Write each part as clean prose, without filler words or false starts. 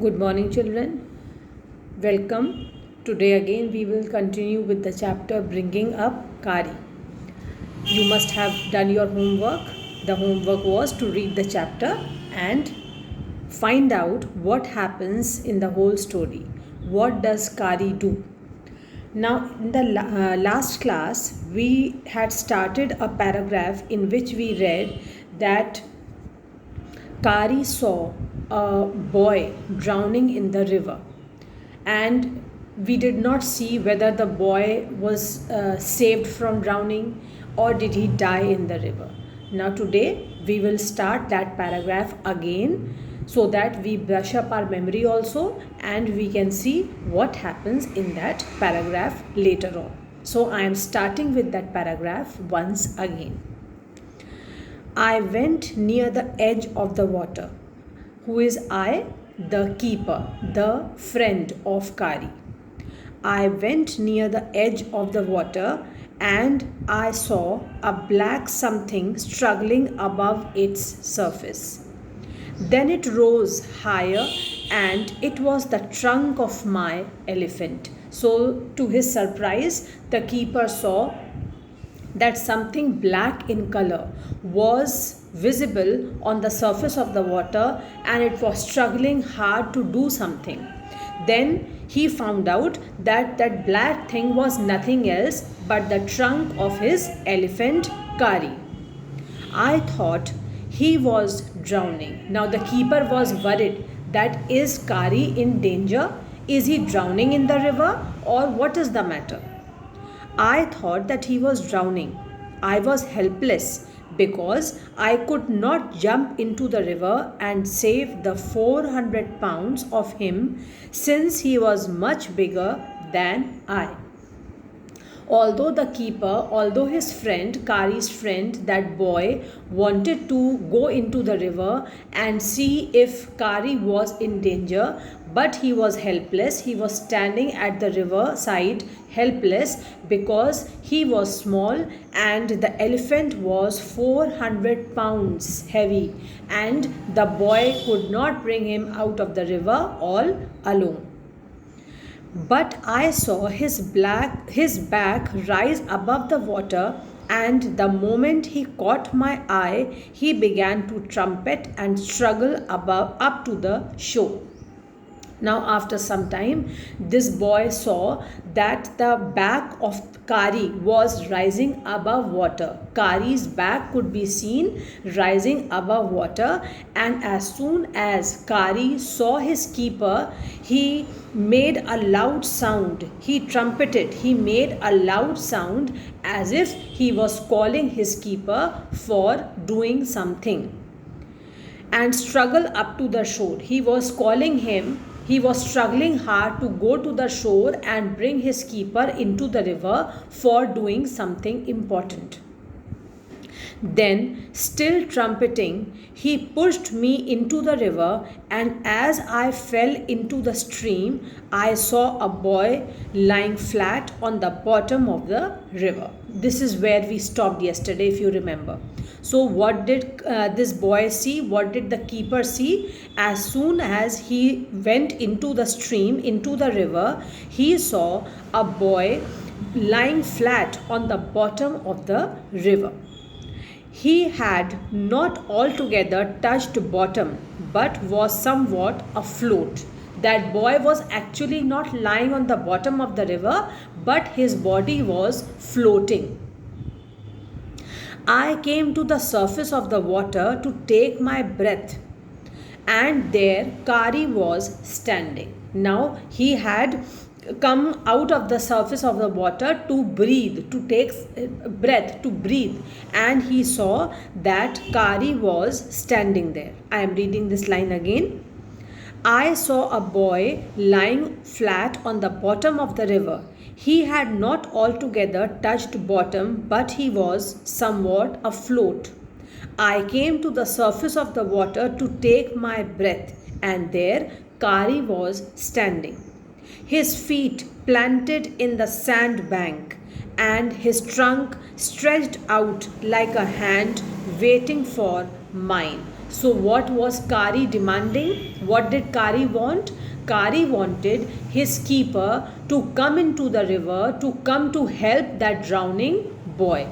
Good morning, children. Welcome. Today again we will continue with the chapter Bringing Up Kari. You must have done your homework. The homework was to read the chapter and find out what happens in the whole story. What does Kari do? Now, in the last class, we had started a paragraph in which we read that Kari saw a boy drowning in the river, and we did not see whether the boy was saved from drowning or did he die in the river. Now, today we will start that paragraph again so that we brush up our memory also and we can see what happens in that paragraph later on. So, I am starting with that paragraph once again. I went near the edge of the water. Who is I? The keeper, the friend of Kari. I went near the edge of the water and I saw a black something struggling above its surface. Then it rose higher and it was the trunk of my elephant. So, to his surprise, the keeper saw that something black in color was visible on the surface of the water and it was struggling hard to do something. Then he found out that that black thing was nothing else but the trunk of his elephant Kari. I thought he was drowning. Now the keeper was worried that is Kari in danger? Is he drowning in the river or what is the matter? I thought that he was drowning. I was helpless because I could not jump into the river and save the 400 pounds of him since he was much bigger than I. Although his friend, Kari's friend, that boy, wanted to go into the river and see if Kari was in danger, but he was helpless. He was standing at the river side helpless because he was small and the elephant was 400 pounds heavy and the boy could not bring him out of the river all alone. But I saw his back rise above the water, and the moment he caught my eye, he began to trumpet and struggle up to the shore. Now, after some time, this boy saw that the back of Kari was rising above water. Kari's back could be seen rising above water, and as soon as Kari saw his keeper, he made a loud sound. He trumpeted, he made a loud sound as if he was calling his keeper for doing something and struggle up to the shore. He was calling him. He was struggling hard to go to the shore and bring his keeper into the river for doing something important. Then, still trumpeting, he pushed me into the river, and as I fell into the stream, I saw a boy lying flat on the bottom of the river. This is where we stopped yesterday, if you remember. So, what did this boy see? What did the keeper see? As soon as he went into the stream, into the river, he saw a boy lying flat on the bottom of the river. He had not altogether touched bottom but was somewhat afloat. That boy was actually not lying on the bottom of the river, but his body was floating. I came to the surface of the water to take my breath, and there Kari was standing. Now he had come out of the surface of the water to breathe, to take breath, to breathe, and he saw that Kari was standing there. I am reading this line again. I saw a boy lying flat on the bottom of the river. He had not altogether touched bottom, but he was somewhat afloat. I came to the surface of the water to take my breath, and there Kari was standing, his feet planted in the sand bank, and his trunk stretched out like a hand waiting for mine. So what was Kari demanding? What did Kari want? Kari wanted his keeper to come into the river, to come to help that drowning boy.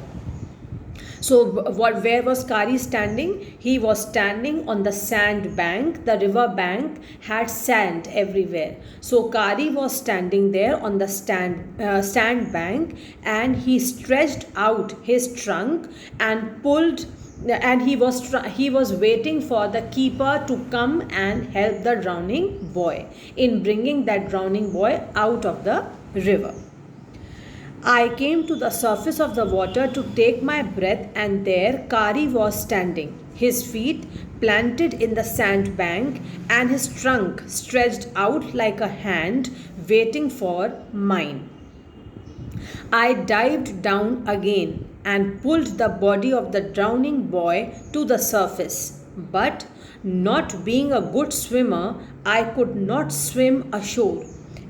So where was Kari standing? He was standing on the sand bank. The river bank had sand everywhere. So Kari was standing there on the sand bank, and he stretched out his trunk and pulled, and he was waiting for the keeper to come and help the drowning boy in bringing that drowning boy out of the river. I came to the surface of the water to take my breath, and there Kari was standing, his feet planted in the sand bank and his trunk stretched out like a hand waiting for mine. I dived down again and pulled the body of the drowning boy to the surface, but not being a good swimmer, I could not swim ashore,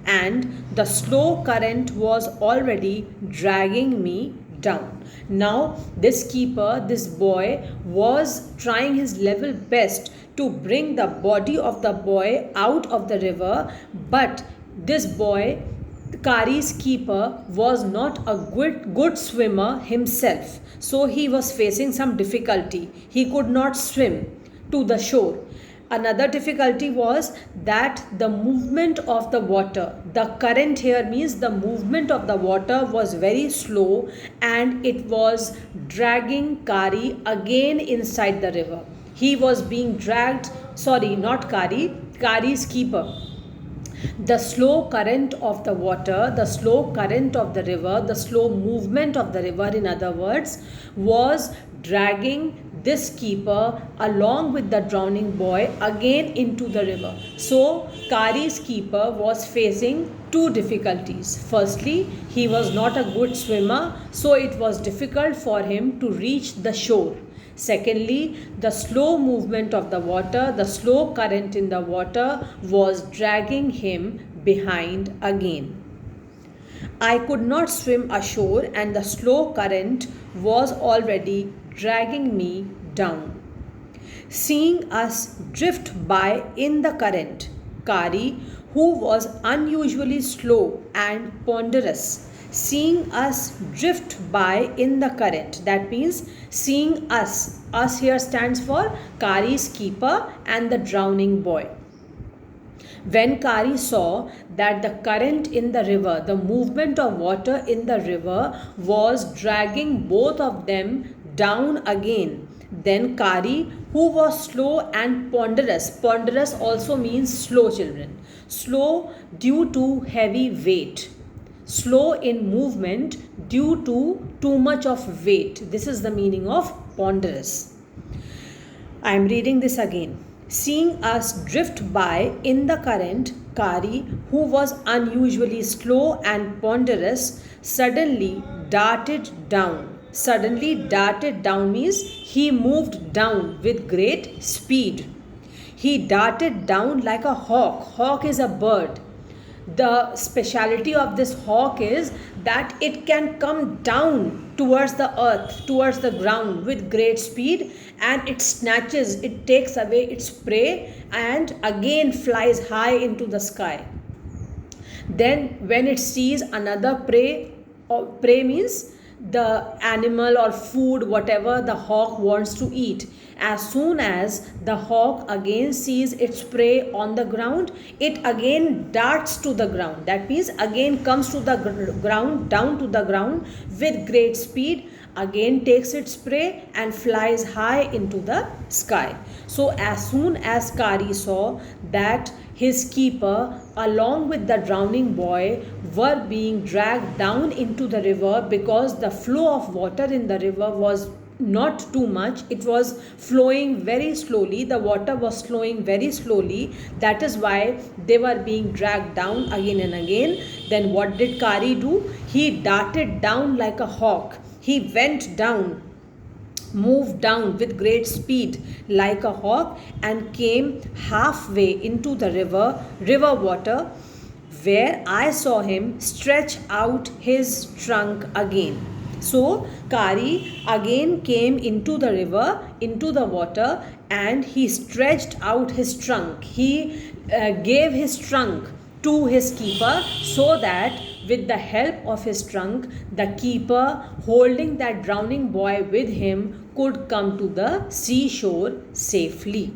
and the slow current was already dragging me down. Now, this keeper, this boy, was trying his level best to bring the body of the boy out of the river, but this boy, Kari's keeper, was not a good swimmer himself. So he was facing some difficulty. He could not swim to the shore. Another difficulty was that the movement of the water, the current here means the movement of the water was very slow, and it was dragging Kari again inside the river. He was being dragged, not Kari, Kari's keeper. The slow current of the water, the slow current of the river, the slow movement of the river, in other words, was dragging this keeper along with the drowning boy again into the river. So Kari's keeper was facing two difficulties. Firstly, he was not a good swimmer, so it was difficult for him to reach the shore. Secondly, the slow movement of the water, the slow current in the water was dragging him behind again. I could not swim ashore, and the slow current was already dragging me down. Seeing us drift by in the current, Kari, who was unusually slow and ponderous, seeing us drift by in the current, that means seeing us here stands for Kari's keeper and the drowning boy. When Kari saw that the current in the river, the movement of water in the river, was dragging both of them down again, then Kari, who was slow and ponderous also means slow, children, slow due to heavy weight, slow in movement due to too much of weight. This is the meaning of ponderous. I am reading this again. Seeing us drift by in the current, Kari, who was unusually slow and ponderous, suddenly darted down. Suddenly darted down means he moved down with great speed. He darted down like a hawk. Hawk is a bird. The speciality of this hawk is that it can come down towards the earth, towards the ground with great speed, and it snatches, it takes away its prey and again flies high into the sky. Then when it sees another prey, or prey means the animal or food, whatever the hawk wants to eat, as soon as the hawk again sees its prey on the ground, it again darts to the ground. That means again comes to the ground, down to the ground with great speed, again takes its prey and flies high into the sky. So as soon as Kari saw that his keeper along with the drowning boy were being dragged down into the river, because the flow of water in the river was not too much, it was flowing very slowly, the water was flowing very slowly, that is why they were being dragged down again and again. Then what did Kari do? He darted down like a hawk. He went down, moved down with great speed like a hawk, and came halfway into the river water, where I saw him stretch out his trunk again. So Kari again came into the river, into the water, and he stretched out his trunk. He gave his trunk to his keeper so that with the help of his trunk, the keeper holding that drowning boy with him could come to the seashore safely.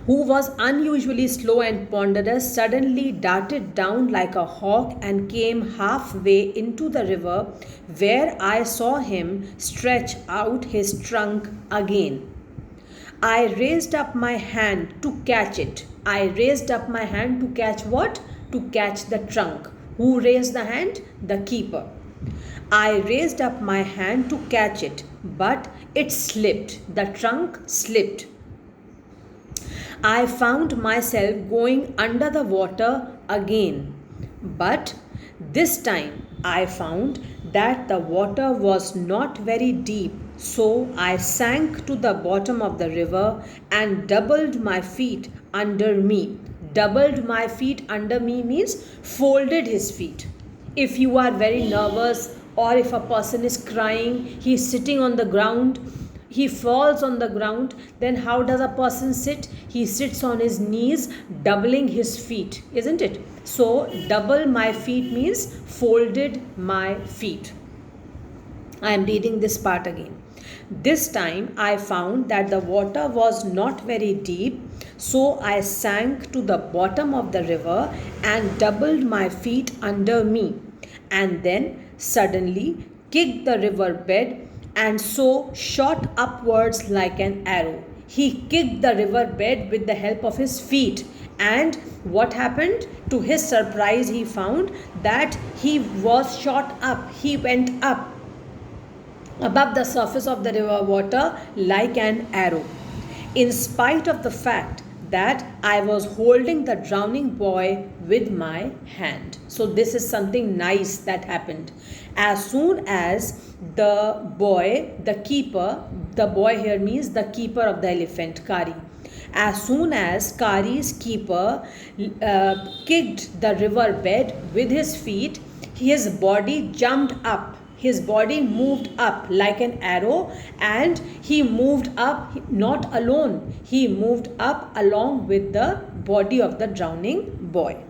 Who was unusually slow and ponderous, suddenly darted down like a hawk and came halfway into the river, where I saw him stretch out his trunk again. I raised up my hand to catch it. I raised up my hand to catch what? To catch the trunk. Who raised the hand? The keeper. I raised up my hand to catch it, but it slipped. The trunk slipped. I found myself going under the water again. But this time I found that the water was not very deep, so I sank to the bottom of the river and doubled my feet under me. Doubled my feet under me means folded his feet. If you are very nervous, or if a person is crying, he is sitting on the ground, he falls on the ground, then how does a person sit? He sits on his knees, doubling his feet, isn't it? So double my feet means folded my feet. I am reading this part again. This time I found that the water was not very deep, so I sank to the bottom of the river and doubled my feet under me, and then suddenly kicked the river bed and so shot upwards like an arrow. He kicked the river bed with the help of his feet, and what happened? To his surprise, he found that he was shot up. He went up above the surface of the river water like an arrow. In spite of the fact that I was holding the drowning boy with my hand. So this is something nice that happened. As soon as the boy, the keeper, the boy here means the keeper of the elephant, Kari. As soon as Kari's keeper kicked the river bed with his feet, his body jumped up. His body moved up like an arrow, and he moved up not alone. He moved up along with the body of the drowning boy.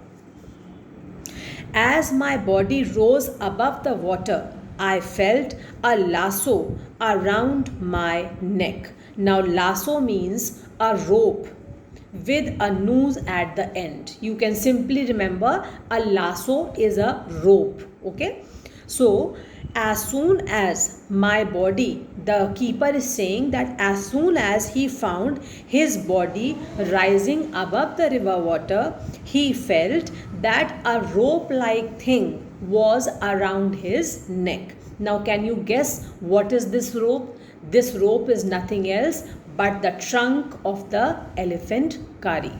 As my body rose above the water, I felt a lasso around my neck. Now, lasso means a rope with a noose at the end. You can simply remember a lasso is a rope. Okay. So, as soon as my body, the keeper is saying that as soon as he found his body rising above the river water, he felt that a rope like thing was around his neck. Now, can you guess what is this rope? This rope is nothing else but the trunk of the elephant Kari.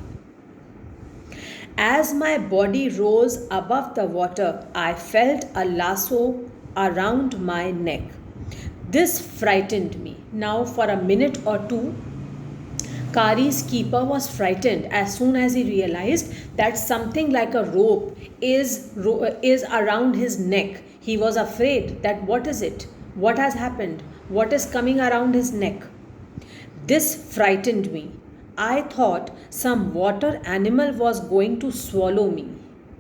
As my body rose above the water, I felt a lasso around my neck. This frightened me. Now, for a minute or two, Kari's keeper was frightened as soon as he realized that something like a rope is around his neck. He was afraid that what is it? What has happened? What is coming around his neck? This frightened me. I thought some water animal was going to swallow me.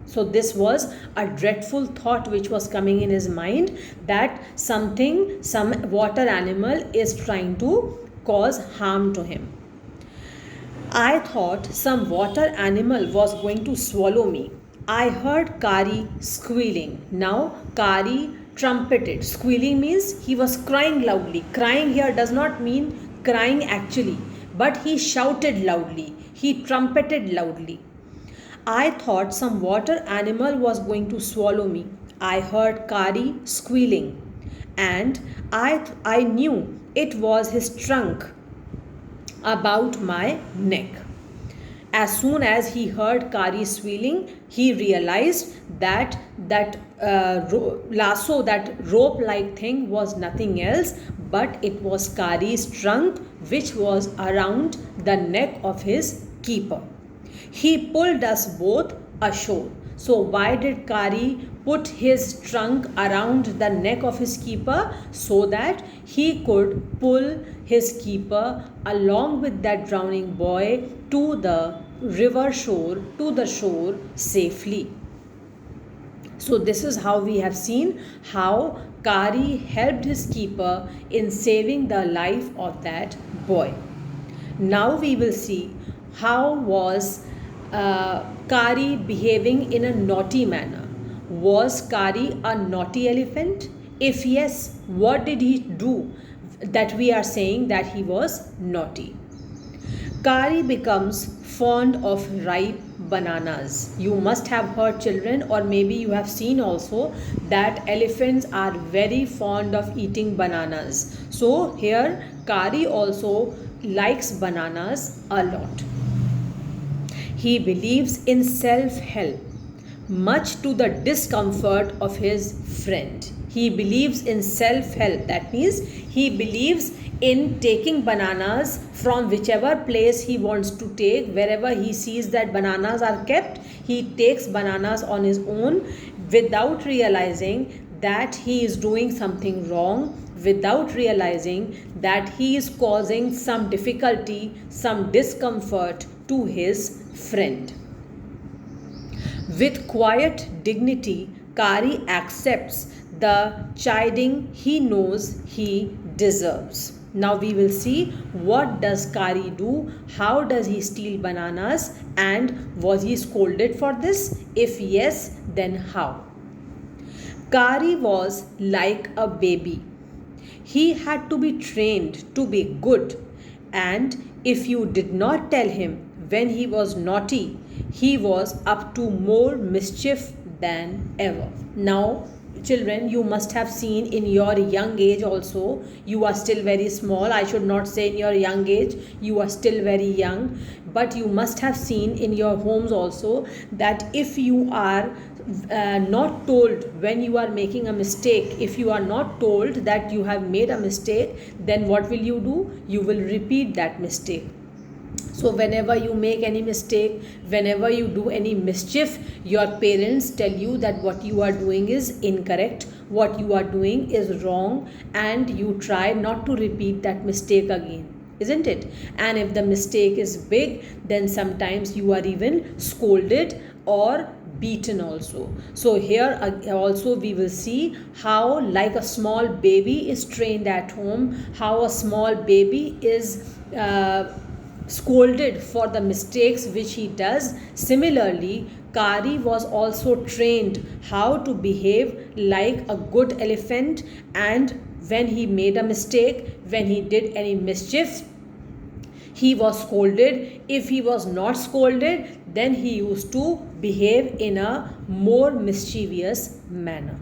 So this was a dreadful thought which was coming in his mind, that some water animal is trying to cause harm to him. I thought some water animal was going to swallow me. I heard Kari squealing. Now Kari trumpeted. Squealing means he was crying loudly. Crying here does not mean crying actually, but he shouted loudly. He trumpeted loudly. I thought some water animal was going to swallow me. I heard Kari squealing, and I knew it was his trunk about my neck. As soon as he heard Kari squealing, he realized that lasso, that rope-like thing, was nothing else but it was Kari's trunk, which was around the neck of his keeper. He pulled us both ashore. So why did Kari put his trunk around the neck of his keeper so that he could pull his keeper along with that drowning boy to the river shore, to the shore safely. So this is how we have seen how Kari helped his keeper in saving the life of that boy. Now we will see how was Kari behaving in a naughty manner. Was Kari a naughty elephant? If yes, what did he do that we are saying that he was naughty? Kari becomes fond of ripe bananas. You must have heard, children, or maybe you have seen also, that elephants are very fond of eating bananas. So here Kari also likes bananas a lot. He believes in self-help, much to the discomfort of his friend. He believes in self-help. That means he believes in taking bananas from whichever place he wants to take. Wherever he sees that bananas are kept, he takes bananas on his own without realizing that he is doing something wrong, without realizing that he is causing some difficulty, some discomfort to his friend. With quiet dignity, Kari accepts the chiding he knows he deserves. Now we will see what does Kari do, how does he steal bananas, and was he scolded for this? If yes, then how? Kari was like a baby. He had to be trained to be good, and if you did not tell him when he was naughty, he was up to more mischief than ever. Now, children, you must have seen in your young age also, you are still very small. I should not say in your young age, you are still very young, but you must have seen in your homes also that if you are not told when you are making a mistake, if you are not told that you have made a mistake, then what will you do? You will repeat that mistake. So whenever you make any mistake, whenever you do any mischief, your parents tell you that what you are doing is incorrect, what you are doing is wrong, and you try not to repeat that mistake again, isn't it? And if the mistake is big, then sometimes you are even scolded or beaten also. So here also we will see how, like a small baby is trained at home, how a small baby is scolded for the mistakes which he does. Similarly, Kari was also trained how to behave like a good elephant, and when he made a mistake, when he did any mischief, he was scolded. If he was not scolded, then he used to behave in a more mischievous manner.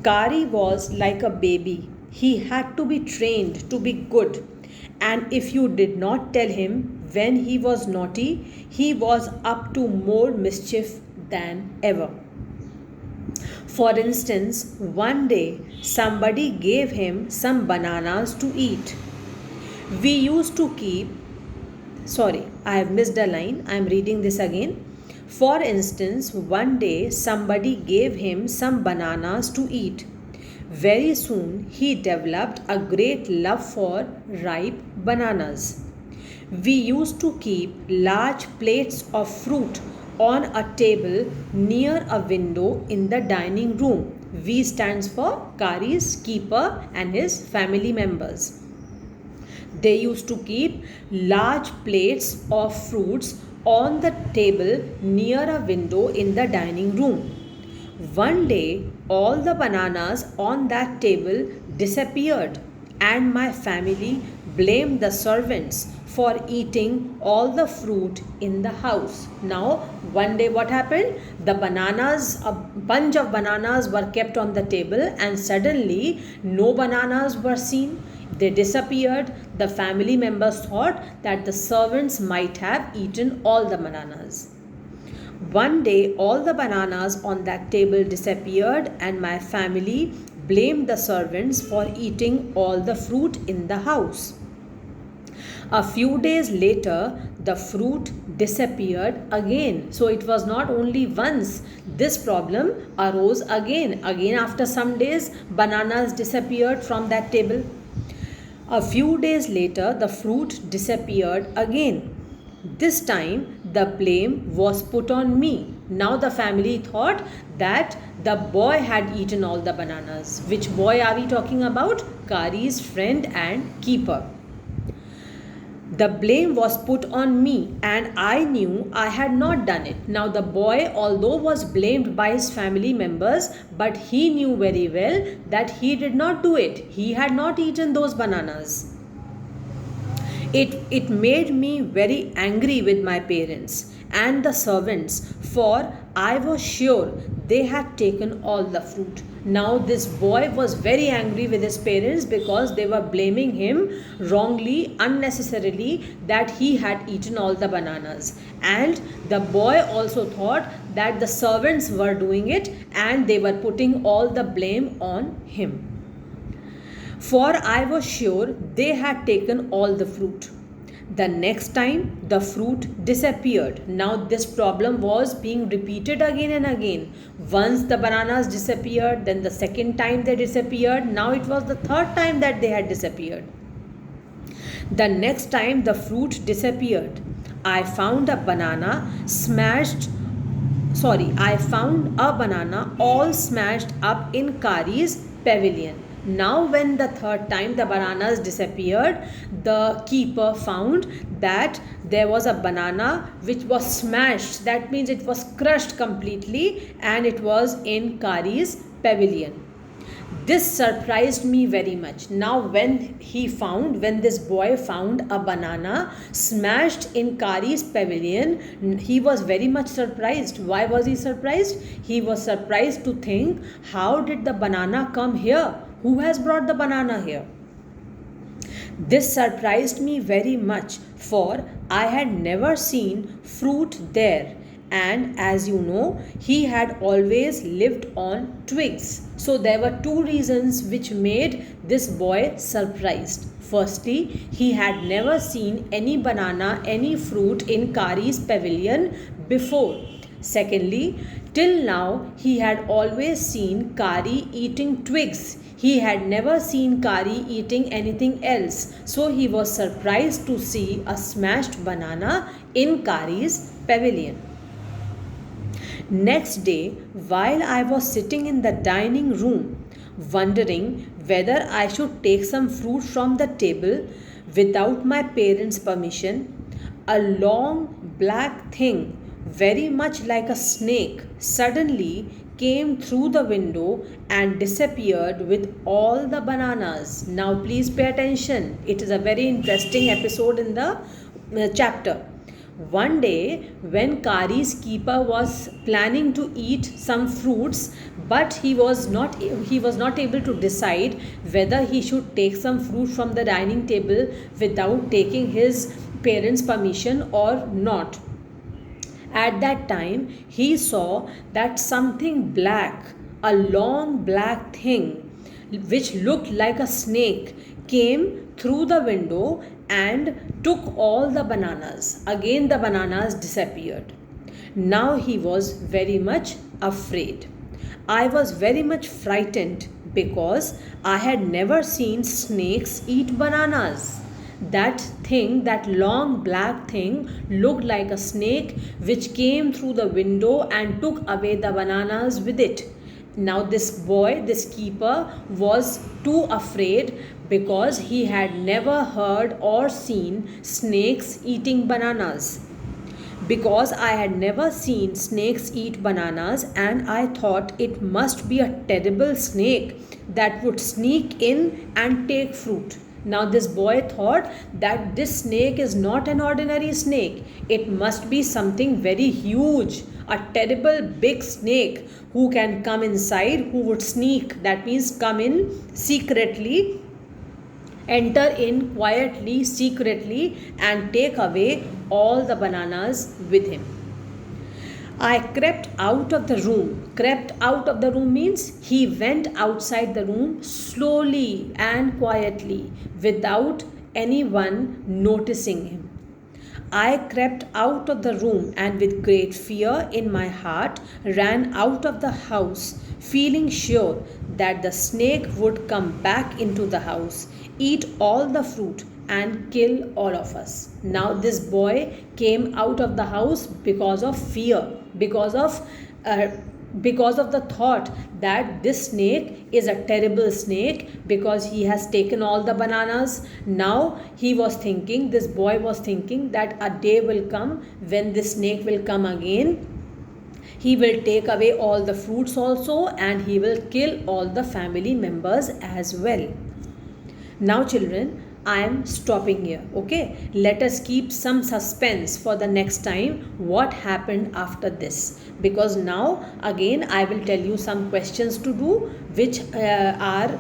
Kari was like a baby. He had to be trained to be good, and if you did not tell him when he was naughty, he was up to more mischief than ever. For instance, one day somebody gave him some bananas to eat. We used to keep, sorry, I have missed a line, I am reading this again. For instance, one day somebody gave him some bananas to eat. Very soon he developed a great love for ripe bananas. We used to keep large plates of fruit on a table near a window in the dining room. V stands for Kari's keeper and his family members. They used to keep large plates of fruits on the table near a window in the dining room. One day, all the bananas on that table disappeared, and my family blamed the servants for eating all the fruit in the house. Now, one day what happened? The bananas, a bunch of bananas were kept on the table, and suddenly no bananas were seen. They disappeared. The family members thought that the servants might have eaten all the bananas. One day, all the bananas on that table disappeared, and my family blamed the servants for eating all the fruit in the house. A few days later, the fruit disappeared again. So it was not only once, this problem arose again. Again, after some days, bananas disappeared from that table. A few days later, the fruit disappeared again. This time, the blame was put on me. Now, the family thought that the boy had eaten all the bananas. Which boy are we talking about? Kari's friend and keeper. The blame was put on me, and I knew I had not done it. Now, the boy, although was blamed by his family members, but he knew very well that he did not do it. He had not eaten those bananas. It made me very angry with my parents and the servants, for I was sure they had taken all the fruit. Now, this boy was very angry with his parents because they were blaming him wrongly, unnecessarily, that he had eaten all the bananas. And the boy also thought that the servants were doing it and they were putting all the blame on him. For I was sure they had taken all the fruit. The next time, the fruit disappeared. Now, this problem was being repeated again and again. Once the bananas disappeared, then the second time they disappeared. Now, it was the third time that they had disappeared. The next time, the fruit disappeared. I found a banana all smashed up in Kari's pavilion. Now, when the third time the bananas disappeared, the keeper found that there was a banana which was smashed. That means it was crushed completely, and it was in Kari's pavilion. This surprised me very much. Now, when this boy found a banana smashed in Kari's pavilion, he was very much surprised. Why was he surprised? He was surprised to think, how did the banana come here? Who has brought the banana here? This surprised me very much, for I had never seen fruit there. And as you know, he had always lived on twigs. So there were two reasons which made this boy surprised. Firstly, he had never seen any banana, any fruit in Kari's pavilion before. Secondly, till now he had always seen Kari eating twigs. He had never seen Kari eating anything else. So he was surprised to see a smashed banana in Kari's pavilion. Next day, while I was sitting in the dining room, wondering whether I should take some fruit from the table without my parents' permission, a long black thing, very much like a snake, suddenly came through the window and disappeared with all the bananas. Now, please pay attention. It is a very interesting episode in the chapter. One day, when Kari's keeper was planning to eat some fruits, but he was not able to decide whether he should take some fruit from the dining table without taking his parents' permission or not. At that time, he saw that something black, a long black thing, which looked like a snake, came through the window and took all the bananas. Again, the bananas disappeared. Now he was very much afraid. I was very much frightened because I had never seen snakes eat bananas. That thing, that long black thing, looked like a snake which came through the window and took away the bananas with it. Now, this boy, this keeper, was too afraid because he had never heard or seen snakes eating bananas. Because I had never seen snakes eat bananas, and I thought it must be a terrible snake that would sneak in and take fruit. Now, this boy thought that this snake is not an ordinary snake. It must be something very huge, a terrible big snake who can come inside, who would sneak, that means come in secretly, enter in quietly, secretly, and take away all the bananas with him. I crept out of the room. Crept out of the room means he went outside the room slowly and quietly without anyone noticing him. I crept out of the room and with great fear in my heart ran out of the house, feeling sure that the snake would come back into the house, eat all the fruit, and kill all of us. Now, this boy came out of the house because of fear, uh, because of the thought that this snake is a terrible snake because he has taken all the bananas. Now this boy was thinking that a day will come when this snake will come again. He will take away all the fruits also, and he will kill all the family members as well. Now, children, I am stopping here. Okay, let us keep some suspense for the next time what happened after this, because now again I will tell you some questions to do which are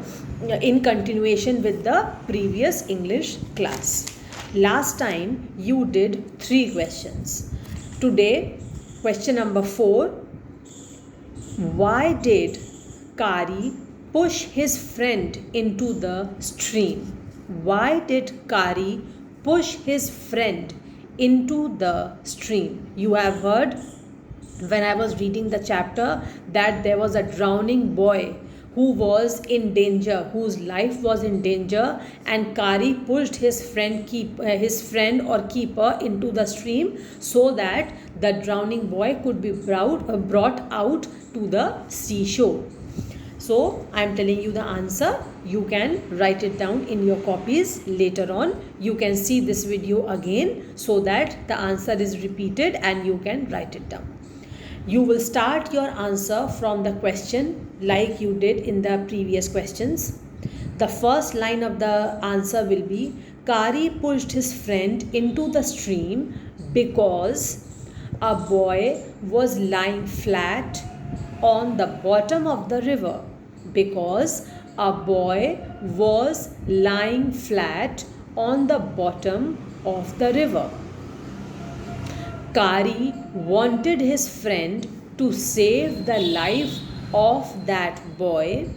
in continuation with the previous English class. Last time you did 3 questions. Today, question number 4. Why did Kari push his friend into the stream? Why did Kari push his friend into the stream? You have heard when I was reading the chapter that there was a drowning boy who was in danger, whose life was in danger, and Kari pushed his friend or keeper into the stream so that the drowning boy could be brought out to the seashore. So I am telling you the answer. You can write it down in your copies later on. You can see this video again so that the answer is repeated and you can write it down. You will start your answer from the question like you did in the previous questions. The first line of the answer will be Kari pushed his friend into the stream because a boy was lying flat on the bottom of the river. Because a boy was lying flat on the bottom of the river. Kari wanted his friend to save the life of that boy.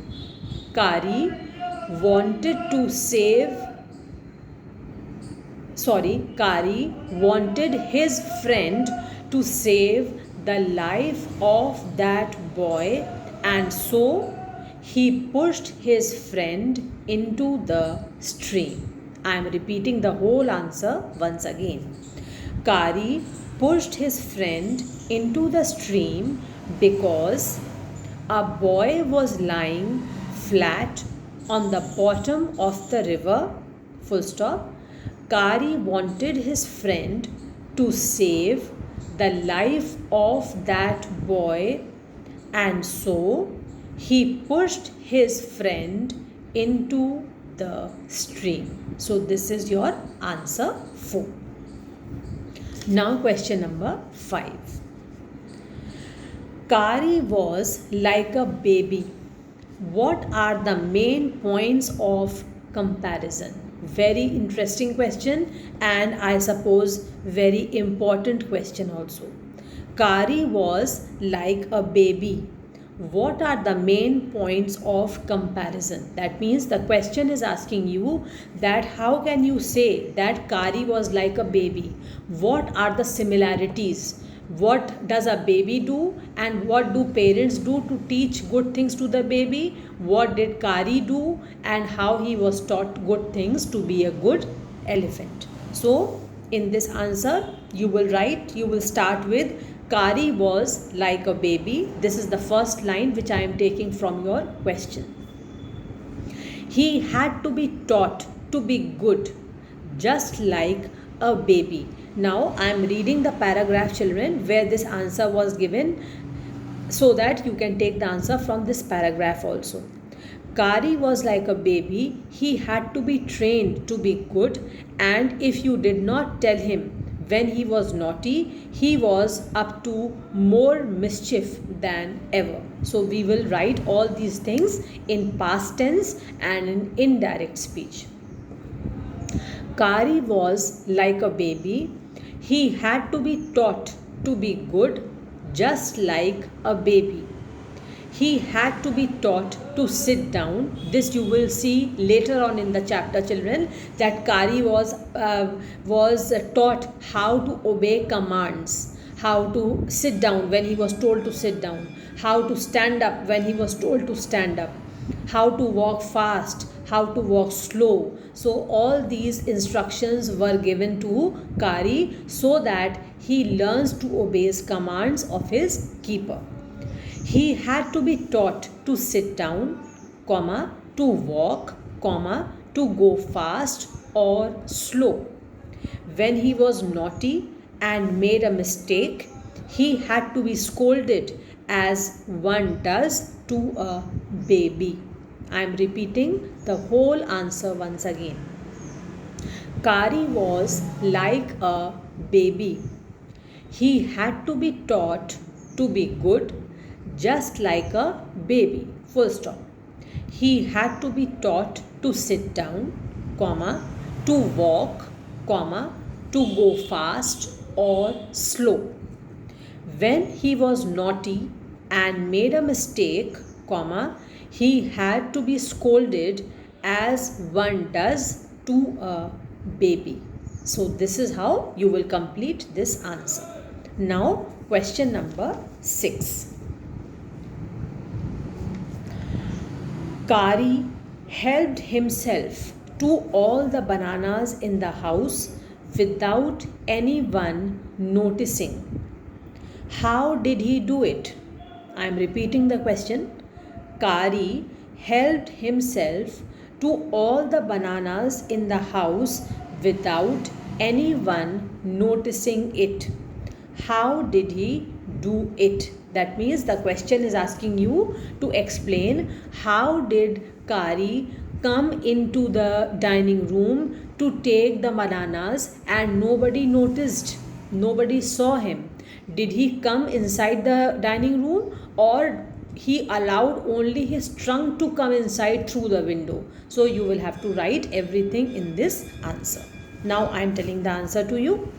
Kari wanted his friend to save the life of that boy, and so he pushed his friend into the stream. I am repeating the whole answer once again. Kari pushed his friend into the stream because a boy was lying flat on the bottom of the river. Full stop. Kari wanted his friend to save the life of that boy, and so he pushed his friend into the stream. So this is your answer 4. Now question number 5. Kari was like a baby. What are the main points of comparison? Very interesting question, and I suppose very important question also. Kari was like a baby. What are the main points of comparison? That means the question is asking you that how can you say that Kari was like a baby? What are the similarities? What does a baby do, and what do parents do to teach good things to the baby? What did Kari do, and how he was taught good things to be a good elephant? So in this answer you will start with Kari was like a baby. This is the first line which I am taking from your question. He had to be taught to be good, just like a baby. Now I am reading the paragraph, children, where this answer was given, so that you can take the answer from this paragraph also. Kari was like a baby. He had to be trained to be good, and if you did not tell him when he was naughty, he was up to more mischief than ever. So we will write all these things in past tense and in indirect speech. Kari was like a baby. He had to be taught to be good, just like a baby. He had to be taught to sit down. This you will see later on in the chapter, children, that Kari was taught how to obey commands, how to sit down when he was told to sit down, how to stand up when he was told to stand up, how to walk fast, how to walk slow. So all these instructions were given to Kari so that he learns to obey commands of his keeper. He had to be taught to sit down, comma, to walk, comma, to go fast or slow. When he was naughty and made a mistake, he had to be scolded as one does to a baby. I am repeating the whole answer once again. Kari was like a baby. He had to be taught to be good, just like a baby. Full stop. He had to be taught to sit down, comma, to walk, comma, to go fast or slow. When he was naughty and made a mistake, comma, he had to be scolded as one does to a baby. So this is how you will complete this answer. Now question number 6. Kari helped himself to all the bananas in the house without anyone noticing. How did he do it? I am repeating the question. Kari helped himself to all the bananas in the house without anyone noticing it. How did he do it? That means the question is asking you to explain how did Kari come into the dining room to take the bananas and nobody noticed, nobody saw him. Did he come inside the dining room or he allowed only his trunk to come inside through the window? So you will have to write everything in this answer. Now I am telling the answer to you.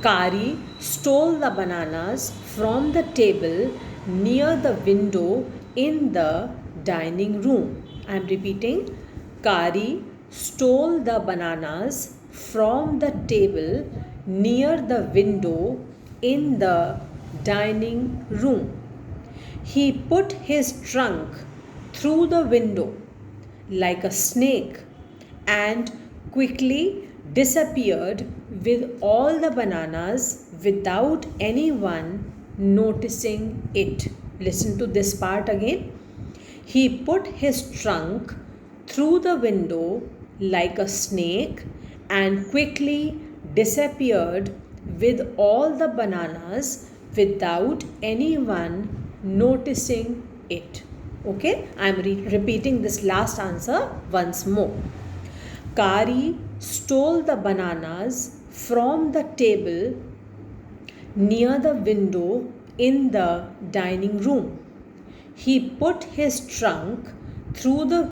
Kari stole the bananas from the table near the window in the dining room. I am repeating. Kari stole the bananas from the table near the window in the dining room. He put his trunk through the window like a snake and quickly disappeared with all the bananas without anyone noticing it. Listen to this part again. He put his trunk through the window like a snake and quickly disappeared with all the bananas without anyone noticing it. Okay, I am repeating this last answer once more. Kari stole the bananas from the table near the window in the dining room. He put his trunk through the